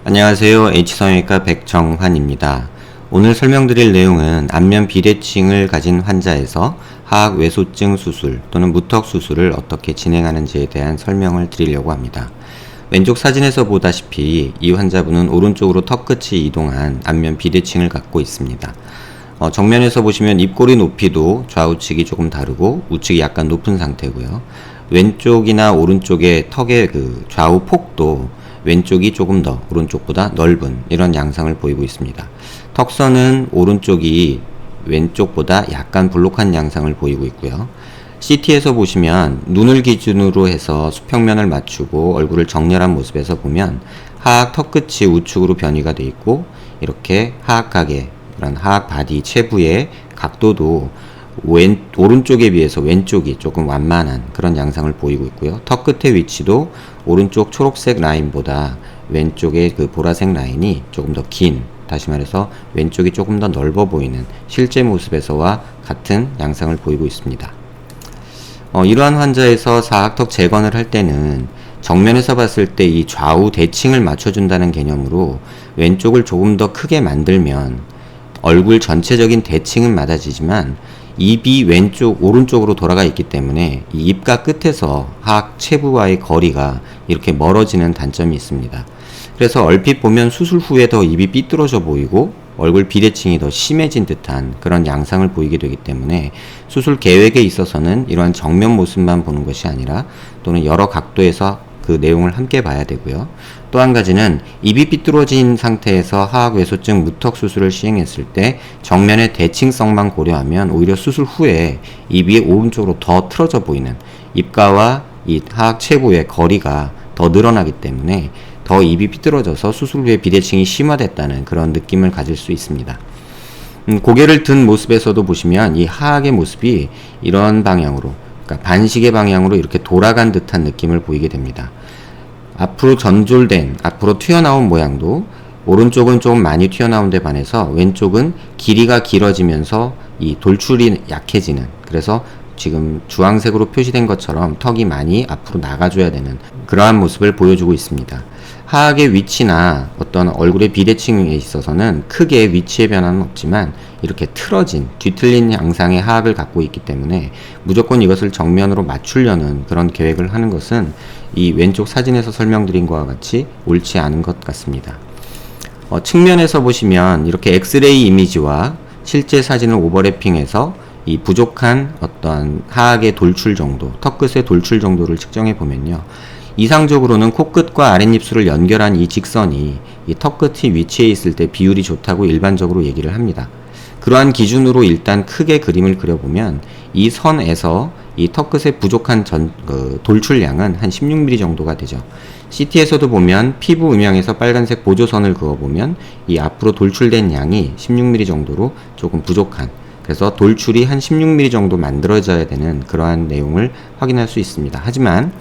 안녕하세요. H성형외과 백정환입니다. 오늘 설명드릴 내용은 안면 비대칭을 가진 환자에서 하악 외소증 수술 또는 무턱 수술을 어떻게 진행하는지에 대한 설명을 드리려고 합니다. 왼쪽 사진에서 보다시피 이 환자분은 오른쪽으로 턱끝이 이동한 안면 비대칭을 갖고 있습니다. 정면에서 보시면 입꼬리 높이도 좌우측이 조금 다르고 우측이 약간 높은 상태고요. 왼쪽이나 오른쪽의 턱의 좌우 폭도 왼쪽이 조금 더 오른쪽보다 넓은 이런 양상을 보이고 있습니다. 턱선은 오른쪽이 왼쪽보다 약간 볼록한 양상을 보이고 있고요. CT에서 보시면 눈을 기준으로 해서 수평면을 맞추고 얼굴을 정렬한 모습에서 보면 하악 턱끝이 우측으로 변이가 되어 있고 이렇게 하악각의 그런 하악 바디 체부의 각도도 오른쪽에 비해서 왼쪽이 조금 완만한 그런 양상을 보이고 있고요. 턱 끝의 위치도 오른쪽 초록색 라인보다 왼쪽의 그 보라색 라인이 조금 더 긴, 다시 말해서 왼쪽이 조금 더 넓어 보이는 실제 모습에서와 같은 양상을 보이고 있습니다. 이러한 환자에서 사각턱 재건을 할 때는 정면에서 봤을 때 이 좌우 대칭을 맞춰준다는 개념으로 왼쪽을 조금 더 크게 만들면 얼굴 전체적인 대칭은 맞아지지만 입이 오른쪽으로 돌아가 있기 때문에 이 입가 끝에서 하악 체부와의 거리가 이렇게 멀어지는 단점이 있습니다. 그래서 얼핏 보면 수술 후에 더 입이 삐뚤어져 보이고 얼굴 비대칭이 더 심해진 듯한 그런 양상을 보이게 되기 때문에 수술 계획에 있어서는 이러한 정면 모습만 보는 것이 아니라 또는 여러 각도에서 그 내용을 함께 봐야 되고요. 또 한 가지는 입이 삐뚤어진 상태에서 하악 외소증 무턱 수술을 시행했을 때 정면의 대칭성만 고려하면 오히려 수술 후에 입이 오른쪽으로 더 틀어져 보이는 입가와 이 하악 체부의 거리가 더 늘어나기 때문에 더 입이 삐뚤어져서 수술 후에 비대칭이 심화됐다는 그런 느낌을 가질 수 있습니다. 고개를 든 모습에서도 보시면 이 하악의 모습이 이런 방향으로, 그러니까 반시계 방향으로 이렇게 돌아간 듯한 느낌을 보이게 됩니다. 앞으로 전졸된, 앞으로 튀어나온 모양도 오른쪽은 좀 많이 튀어나온 데 반해서 왼쪽은 길이가 길어지면서 이 돌출이 약해지는, 그래서 지금 주황색으로 표시된 것처럼 턱이 많이 앞으로 나가줘야 되는 그러한 모습을 보여주고 있습니다. 하악의 위치나 어떤 얼굴의 비대칭에 있어서는 크게 위치의 변화는 없지만 이렇게 틀어진, 뒤틀린 양상의 하악을 갖고 있기 때문에 무조건 이것을 정면으로 맞추려는 그런 계획을 하는 것은 이 왼쪽 사진에서 설명드린 것과 같이 옳지 않은 것 같습니다. 측면에서 보시면 이렇게 엑스레이 이미지와 실제 사진을 오버래핑해서 이 부족한 어떠한 하악의 돌출 정도, 턱끝의 돌출 정도를 측정해 보면요. 이상적으로는 코끝과 아랫입술을 연결한 이 직선이 이 턱끝이 위치해 있을 때 비율이 좋다고 일반적으로 얘기를 합니다. 그러한 기준으로 일단 크게 그림을 그려보면 이 선에서 이 턱끝의 부족한 돌출량은 한 16mm 정도가 되죠. CT에서도 보면 피부 음영에서 빨간색 보조선을 그어보면 이 앞으로 돌출된 양이 16mm 정도로 조금 부족한, 그래서 돌출이 한 16mm 정도 만들어져야 되는 그러한 내용을 확인할 수 있습니다. 하지만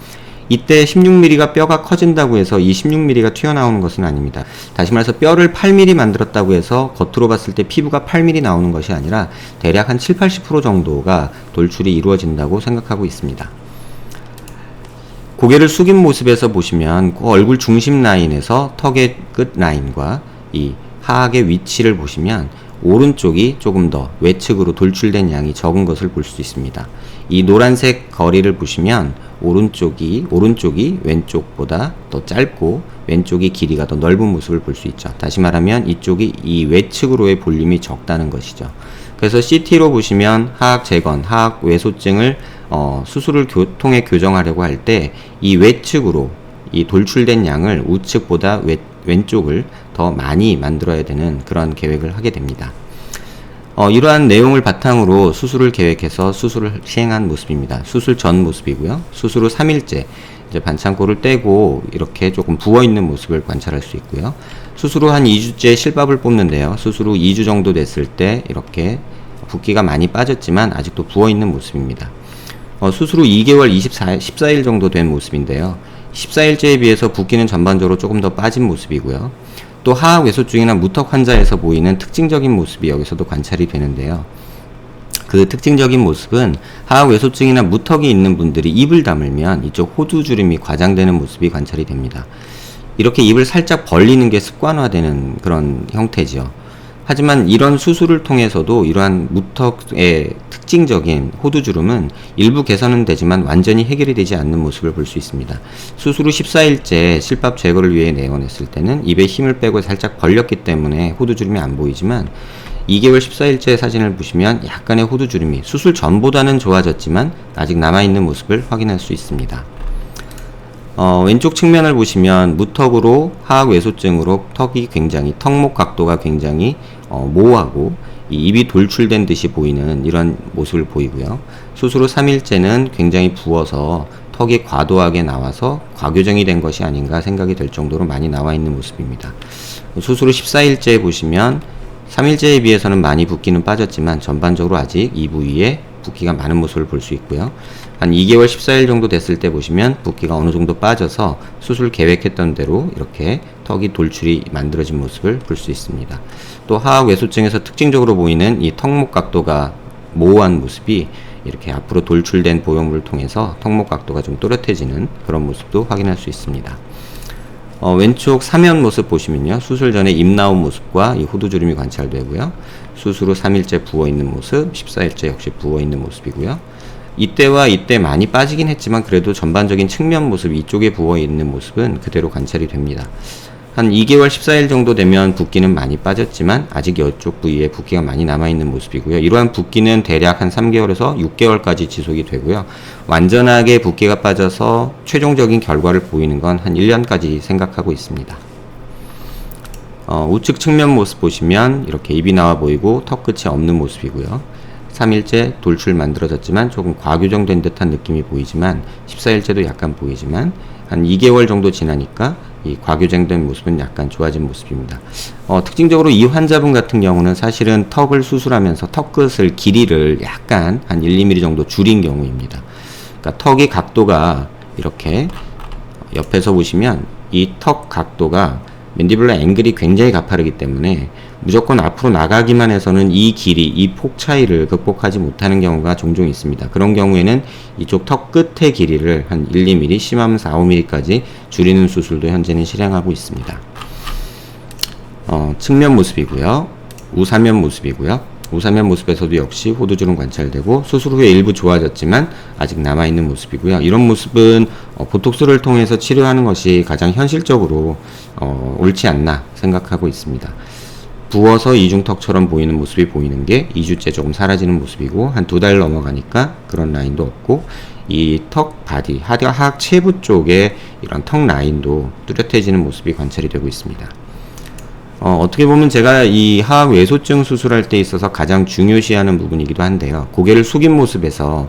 이때 16mm가 뼈가 커진다고 해서 이 16mm가 튀어나오는 것은 아닙니다. 다시 말해서 뼈를 8mm 만들었다고 해서 겉으로 봤을 때 피부가 8mm 나오는 것이 아니라 대략 한 70-80% 정도가 돌출이 이루어진다고 생각하고 있습니다. 고개를 숙인 모습에서 보시면 그 얼굴 중심 라인에서 턱의 끝 라인과 이 하악의 위치를 보시면 오른쪽이 조금 더 외측으로 돌출된 양이 적은 것을 볼 수 있습니다. 이 노란색 거리를 보시면 오른쪽이 왼쪽보다 더 짧고 왼쪽이 길이가 더 넓은 모습을 볼 수 있죠. 다시 말하면 이쪽이 이 외측으로의 볼륨이 적다는 것이죠. 그래서 CT로 보시면 하악 재건, 하악 외소증을 수술을 통해 교정하려고 할 때 이 외측으로 이 돌출된 양을 우측보다 왼쪽을 더 많이 만들어야 되는 그런 계획을 하게 됩니다. 이러한 내용을 바탕으로 수술을 계획해서 수술을 시행한 모습입니다. 수술 전 모습이고요. 수술 후 3일째 이제 반창고를 떼고 이렇게 조금 부어있는 모습을 관찰할 수 있고요. 수술 후 한 2주째 실밥을 뽑는데요. 수술 후 2주 정도 됐을 때 이렇게 붓기가 많이 빠졌지만 아직도 부어있는 모습입니다. 수술 후 2개월 14일 정도 된 모습인데요. 14일째에 비해서 붓기는 전반적으로 조금 더 빠진 모습이고요. 또 하악 외소증이나 무턱 환자에서 보이는 특징적인 모습이 여기서도 관찰이 되는데요. 그 특징적인 모습은 하악 외소증이나 무턱이 있는 분들이 입을 다물면 이쪽 호두주름이 과장되는 모습이 관찰이 됩니다. 이렇게 입을 살짝 벌리는 게 습관화되는 그런 형태지요. 하지만 이런 수술을 통해서도 이러한 무턱의 특징적인 호두주름은 일부 개선은 되지만 완전히 해결이 되지 않는 모습을 볼 수 있습니다. 수술 후 14일째 실밥 제거를 위해 내원했을 때는 입에 힘을 빼고 살짝 벌렸기 때문에 호두주름이 안 보이지만 2개월 14일째 사진을 보시면 약간의 호두주름이 수술 전보다는 좋아졌지만 아직 남아있는 모습을 확인할 수 있습니다. 왼쪽 측면을 보시면 무턱으로 하악 외소증으로 턱이 굉장히 턱목 각도가 굉장히 모호하고 이 입이 돌출된 듯이 보이는 이런 모습을 보이고요. 수술 후 3일째는 굉장히 부어서 턱이 과도하게 나와서 과교정이 된 것이 아닌가 생각이 될 정도로 많이 나와 있는 모습입니다. 수술 후 14일째 보시면 3일째에 비해서는 많이 붓기는 빠졌지만 전반적으로 아직 이 부위에 붓기가 많은 모습을 볼 수 있고요. 한 2개월 14일 정도 됐을 때 보시면 붓기가 어느 정도 빠져서 수술 계획했던 대로 이렇게 턱이 돌출이 만들어진 모습을 볼 수 있습니다. 또 하악 외소증에서 특징적으로 보이는 이 턱목 각도가 모호한 모습이 이렇게 앞으로 돌출된 보형물을 통해서 턱목 각도가 좀 또렷해지는 그런 모습도 확인할 수 있습니다. 왼쪽 사면 모습 보시면요. 수술 전에 입 나온 모습과 이 호두주름이 관찰되고요. 수술 후 3일째 부어있는 모습, 14일째 역시 부어있는 모습이고요. 이때와 이때 많이 빠지긴 했지만 그래도 전반적인 측면 모습, 이쪽에 부어있는 모습은 그대로 관찰이 됩니다. 한 2개월 14일 정도 되면 붓기는 많이 빠졌지만 아직 이쪽 부위에 붓기가 많이 남아있는 모습이고요. 이러한 붓기는 대략 한 3개월에서 6개월까지 지속이 되고요. 완전하게 붓기가 빠져서 최종적인 결과를 보이는 건 한 1년까지 생각하고 있습니다. 우측 측면 모습 보시면 이렇게 입이 나와 보이고 턱 끝이 없는 모습이고요. 3일째 돌출 만들어졌지만 조금 과교정된 듯한 느낌이 보이지만 14일째도 약간 보이지만 한 2개월 정도 지나니까 이 과교정된 모습은 약간 좋아진 모습입니다. 특징적으로 이 환자분 같은 경우는 사실은 턱을 수술하면서 턱 끝을 길이를 약간 한 1, 2mm 정도 줄인 경우입니다. 그러니까 턱의 각도가 이렇게 옆에서 보시면 이 턱 각도가 맨디블러 앵글이 굉장히 가파르기 때문에 무조건 앞으로 나가기만 해서는 이 길이, 이 폭 차이를 극복하지 못하는 경우가 종종 있습니다. 그런 경우에는 이쪽 턱 끝의 길이를 한 1, 2mm, 심하면 4, 5mm까지 줄이는 수술도 현재는 실행하고 있습니다. 측면 모습이고요. 우사면 모습이고요. 우사면 모습에서도 역시 호두주름 관찰되고 수술 후에 일부 좋아졌지만 아직 남아있는 모습이고요. 이런 모습은 보톡스를 통해서 치료하는 것이 가장 현실적으로 옳지 않나 생각하고 있습니다. 부어서 이중턱처럼 보이는 모습이 보이는 게 2주째 조금 사라지는 모습이고 한 2달 넘어가니까 그런 라인도 없고 이 턱 바디, 하악 체부 쪽에 이런 턱 라인도 뚜렷해지는 모습이 관찰이 되고 있습니다. 어떻게 보면 제가 이 하악 외소증 수술할 때 있어서 가장 중요시하는 부분이기도 한데요. 고개를 숙인 모습에서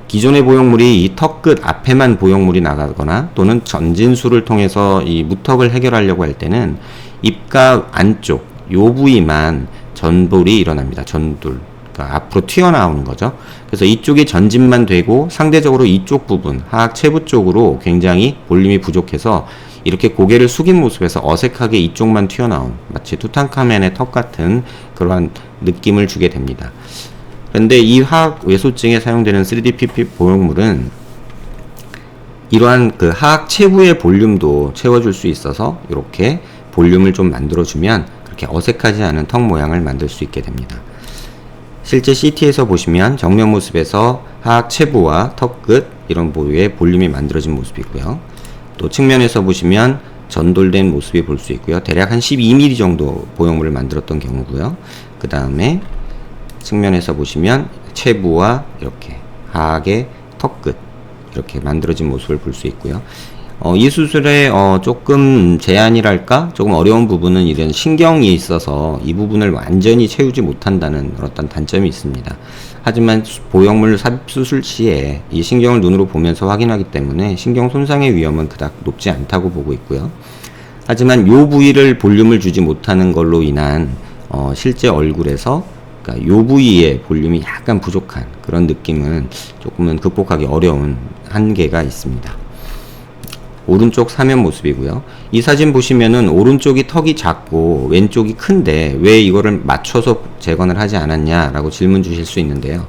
기존의 보형물이 이 턱 끝 앞에만 보형물이 나가거나 또는 전진술을 통해서 이 무턱을 해결하려고 할 때는 입가 안쪽 요 부위만 전돌이 일어납니다. 전돌. 그러니까 앞으로 튀어나오는 거죠. 그래서 이쪽이 전진만 되고 상대적으로 이쪽 부분, 하악 체부 쪽으로 굉장히 볼륨이 부족해서 이렇게 고개를 숙인 모습에서 어색하게 이쪽만 튀어나온 마치 투탕카멘의 턱 같은 그러한 느낌을 주게 됩니다. 그런데 이 하악 외소증에 사용되는 3D PP 보형물은 이러한 그 하악 체부의 볼륨도 채워줄 수 있어서 이렇게 볼륨을 좀 만들어주면 그렇게 어색하지 않은 턱 모양을 만들 수 있게 됩니다. 실제 CT에서 보시면 정면 모습에서 하악 체부와 턱 끝 이런 부위에 볼륨이 만들어진 모습이고요. 또 측면에서 보시면 전돌된 모습이 볼 수 있고요. 대략 한 12mm 정도 보형물을 만들었던 경우고요. 그 다음에 측면에서 보시면 체부와 이렇게 하악의 턱 끝 이렇게 만들어진 모습을 볼 수 있고요. 이 수술에 조금 제한이랄까 조금 어려운 부분은 이런 신경이 있어서 이 부분을 완전히 채우지 못한다는 어떤 단점이 있습니다. 하지만 보형물 삽입 수술 시에 이 신경을 눈으로 보면서 확인하기 때문에 신경 손상의 위험은 그닥 높지 않다고 보고 있고요. 하지만 요 부위를 볼륨을 주지 못하는 걸로 인한 실제 얼굴에서 그러니까 요 부위의 볼륨이 약간 부족한 그런 느낌은 조금은 극복하기 어려운 한계가 있습니다. 오른쪽 사면 모습이고요. 이 사진 보시면은 오른쪽이 턱이 작고 왼쪽이 큰데 왜 이거를 맞춰서 재건을 하지 않았냐라고 질문 주실 수 있는데요.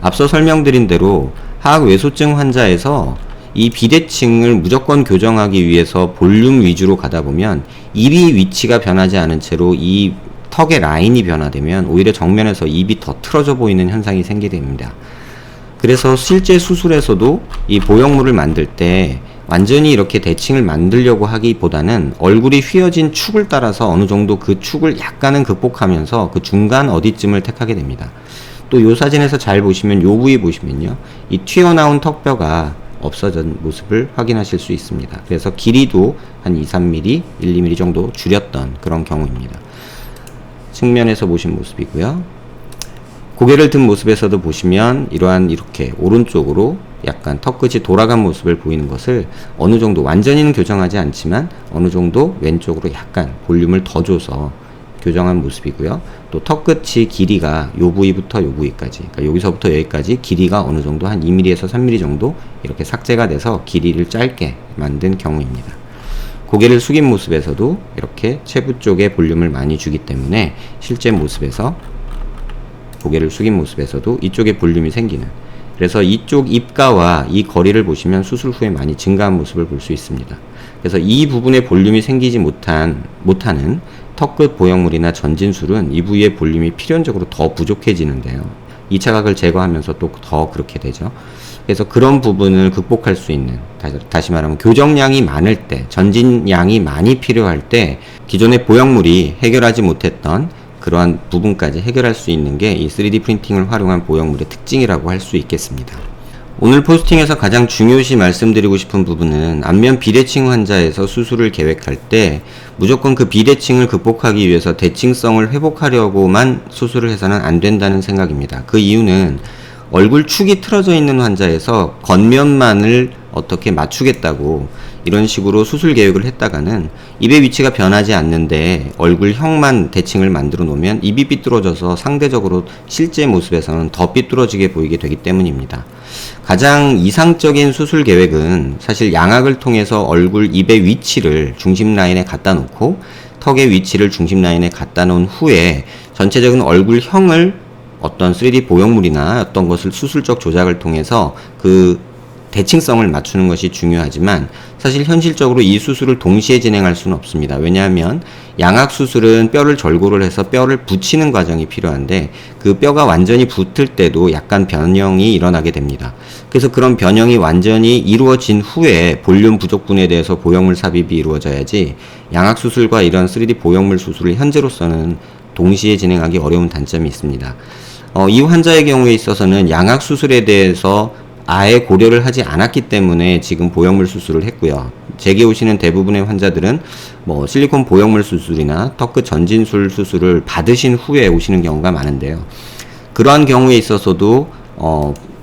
앞서 설명드린 대로 하악외소증 환자에서 이 비대칭을 무조건 교정하기 위해서 볼륨 위주로 가다 보면 입이 위치가 변하지 않은 채로 이 턱의 라인이 변화되면 오히려 정면에서 입이 더 틀어져 보이는 현상이 생기게 됩니다. 그래서 실제 수술에서도 이 보형물을 만들 때 완전히 이렇게 대칭을 만들려고 하기보다는 얼굴이 휘어진 축을 따라서 어느 정도 그 축을 약간은 극복하면서 그 중간 어디쯤을 택하게 됩니다. 또 이 사진에서 잘 보시면 요 부위 보시면요, 이 튀어나온 턱뼈가 없어진 모습을 확인하실 수 있습니다. 그래서 길이도 한 2-3mm, 1-2mm 정도 줄였던 그런 경우입니다. 측면에서 보신 모습이고요. 고개를 든 모습에서도 보시면 이러한 이렇게 오른쪽으로 약간 턱끝이 돌아간 모습을 보이는 것을 어느 정도 완전히는 교정하지 않지만 어느 정도 왼쪽으로 약간 볼륨을 더 줘서 교정한 모습이고요. 또 턱끝이 길이가 요 부위부터 요 부위까지, 그러니까 여기서부터 여기까지 길이가 어느 정도 한 2mm에서 3mm 정도 이렇게 삭제가 돼서 길이를 짧게 만든 경우입니다. 고개를 숙인 모습에서도 이렇게 체부 쪽에 볼륨을 많이 주기 때문에 실제 모습에서 고개를 숙인 모습에서도 이쪽에 볼륨이 생기는, 그래서 이쪽 입가와 이 거리를 보시면 수술 후에 많이 증가한 모습을 볼 수 있습니다. 그래서 이 부분에 볼륨이 생기지 못하는 턱끝 보형물이나 전진술은 이 부위의 볼륨이 필연적으로 더 부족해지는데요. 2차 각을 제거하면서 또 더 그렇게 되죠. 그래서 그런 부분을 극복할 수 있는, 다시 말하면 교정량이 많을 때, 전진량이 많이 필요할 때 기존의 보형물이 해결하지 못했던 그러한 부분까지 해결할 수 있는 게 이 3D 프린팅을 활용한 보형물의 특징이라고 할 수 있겠습니다. 오늘 포스팅에서 가장 중요시 말씀드리고 싶은 부분은 안면 비대칭 환자에서 수술을 계획할 때 무조건 그 비대칭을 극복하기 위해서 대칭성을 회복하려고만 수술을 해서는 안 된다는 생각입니다. 그 이유는 얼굴 축이 틀어져 있는 환자에서 겉면만을 어떻게 맞추겠다고 이런 식으로 수술 계획을 했다가는 입의 위치가 변하지 않는데 얼굴형만 대칭을 만들어 놓으면 입이 삐뚤어져서 상대적으로 실제 모습에서는 더 삐뚤어지게 보이게 되기 때문입니다. 가장 이상적인 수술 계획은 사실 양악을 통해서 얼굴 입의 위치를 중심 라인에 갖다 놓고 턱의 위치를 중심 라인에 갖다 놓은 후에 전체적인 얼굴형을 어떤 3D 보형물이나 어떤 것을 수술적 조작을 통해서 그 대칭성을 맞추는 것이 중요하지만 사실 현실적으로 이 수술을 동시에 진행할 수는 없습니다. 왜냐하면 양악 수술은 뼈를 절골을 해서 뼈를 붙이는 과정이 필요한데 그 뼈가 완전히 붙을 때도 약간 변형이 일어나게 됩니다. 그래서 그런 변형이 완전히 이루어진 후에 볼륨 부족분에 대해서 보형물 삽입이 이루어져야지 양악 수술과 이런 3D 보형물 수술을 현재로서는 동시에 진행하기 어려운 단점이 있습니다. 이 환자의 경우에 있어서는 양악 수술에 대해서 아예 고려를 하지 않았기 때문에 지금 보형물 수술을 했고요. 제게 오시는 대부분의 환자들은 실리콘 보형물 수술이나 턱끝 전진술 수술을 받으신 후에 오시는 경우가 많은데요. 그러한 경우에 있어서도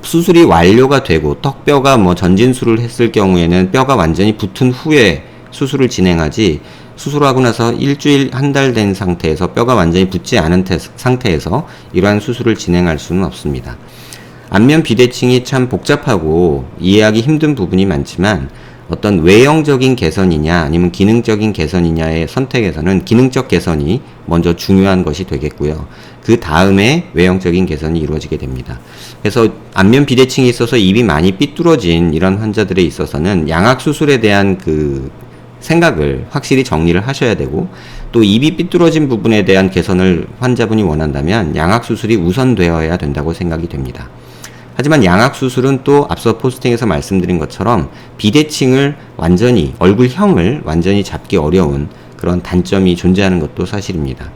수술이 완료가 되고 턱뼈가 전진술을 했을 경우에는 뼈가 완전히 붙은 후에 수술을 진행하지, 수술하고 나서 일주일, 한 달 된 상태에서 뼈가 완전히 붙지 않은 상태에서 이러한 수술을 진행할 수는 없습니다. 안면 비대칭이 참 복잡하고 이해하기 힘든 부분이 많지만 어떤 외형적인 개선이냐 아니면 기능적인 개선이냐의 선택에서는 기능적 개선이 먼저 중요한 것이 되겠고요. 그 다음에 외형적인 개선이 이루어지게 됩니다. 그래서 안면 비대칭이 있어서 입이 많이 삐뚤어진 이런 환자들에 있어서는 양악 수술에 대한 그 생각을 확실히 정리를 하셔야 되고, 또 입이 삐뚤어진 부분에 대한 개선을 환자분이 원한다면 양악 수술이 우선되어야 된다고 생각이 됩니다. 하지만 양악 수술은 또 앞서 포스팅에서 말씀드린 것처럼 비대칭을 완전히, 얼굴형을 완전히 잡기 어려운 그런 단점이 존재하는 것도 사실입니다.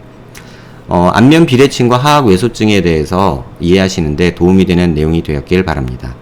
안면 비대칭과 하악 외소증에 대해서 이해하시는데 도움이 되는 내용이 되었길 바랍니다.